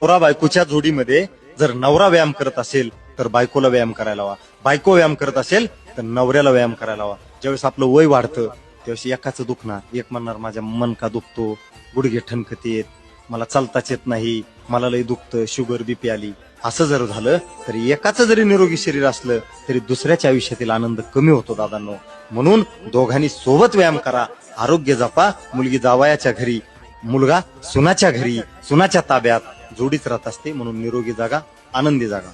नवरा बायकोच्या जोडीमध्ये जर नवरा व्यायाम करत असेल तर बायकोला व्यायाम करायला हवा, बायको व्यायाम करत असेल तर नवऱ्याला व्यायाम करायला हवा. ज्यावेळेस आपलं वय वाढतं त्यावेळेस एकाचं दुखणार, एक म्हणणार माझ्या मनका दुखतो, गुडघे ठणकतेत, मला चालताच येत नाही, मला लय दुखतं, शुगर बीपी आली. असं जर झालं तरी एकाचं जरी निरोगी शरीर असलं तरी दुसऱ्याच्या आयुष्यातील आनंद कमी होतो दादांनो. म्हणून दोघांनी सोबत व्यायाम करा, आरोग्य जपा. मुलगी जावयाच्या घरी, मुलगा सुनाच्या घरी, सुनाच्या ताब्यात जोडीच राहत असते. म्हणून निरोगी जागा, आनंदी जागा.